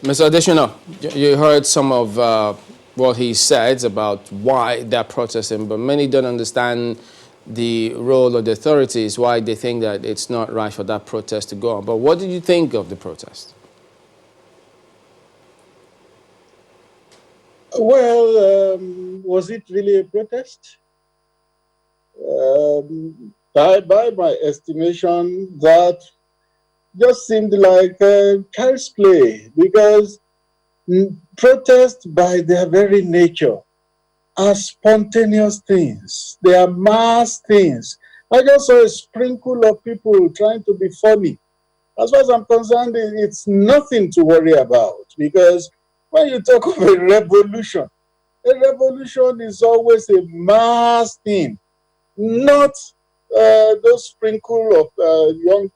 Mr. Adesina, you heard some of what he said about why they're protesting, but many don't understand the role of the authorities, why they think that it's not right for that protest to go on. But what did you think of the protest? Well, was it really a protest? By my estimation, that just seemed like child's play because protests, by their very nature, are spontaneous things. They are mass things. I just saw a sprinkle of people trying to be funny. As far as I'm concerned, it's nothing to worry about because when you talk of a revolution is always a mass thing, not those sprinkle of young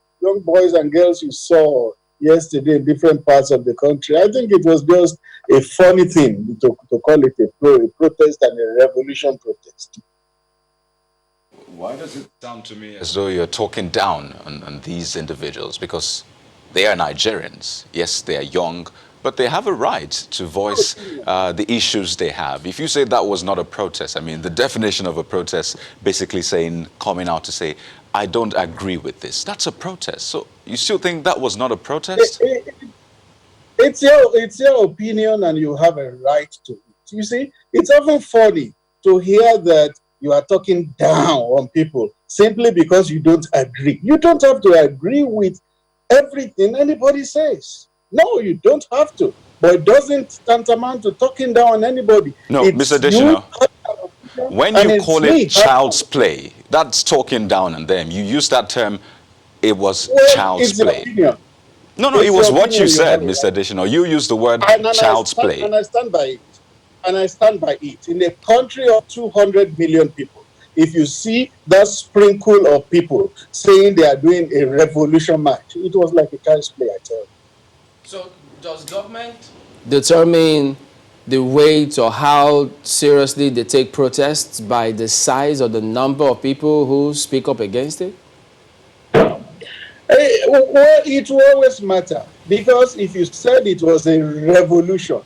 boys and girls you saw yesterday in different parts of the country. I think it was just a funny thing to call it a protest and a revolution protest. Why does it sound to me as though you're talking down on these individuals? Because they are Nigerians. Yes, they are young, but they have a right to voice the issues they have. If you say that was not a protest, I mean, the definition of a protest basically saying, coming out to say, I don't agree with this. That's a protest. So you still think that was not a protest? It's your opinion and you have a right to it. You see, it's often funny to hear that you are talking down on people simply because you don't agree. You don't have to agree with everything anybody says. No, you don't have to. But it doesn't tantamount to talking down on anybody. No, Mr. It's you Adesina, when and you it's call it me. child's play, that's talking down on them. You use that term, it was Well, child's it's your play. opinion. No, no, it It's was your what you opinion. You said, have a Mr. right. Additional. You used the word And child's play. I stand by it. And I stand by it. In a country of 200 million people, if you see that sprinkle of people saying they are doing a revolution march, it was like a child's play, I tell you. So does government determine the weight or how seriously they take protests by the size or the number of people who speak up against it? Well, it will always matter because if you said it was a revolution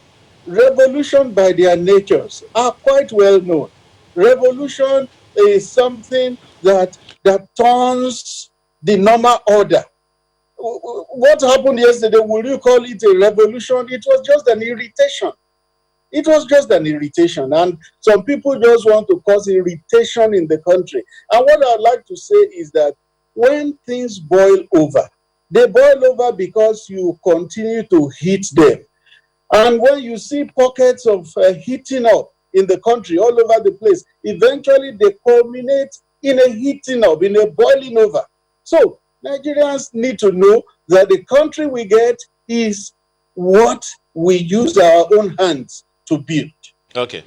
by their natures are quite well known. Revolution is something that turns the normal order. What happened yesterday, will you call it a revolution? It was just an irritation. It was just an irritation. And some people just want to cause irritation in the country. And what I'd like to say is that when things boil over, they boil over because you continue to heat them. And when you see pockets of heating up in the country all over the place, eventually they culminate in a heating up, in a boiling over. So Nigerians need to know that the country we get is what we use our own hands to build. Okay.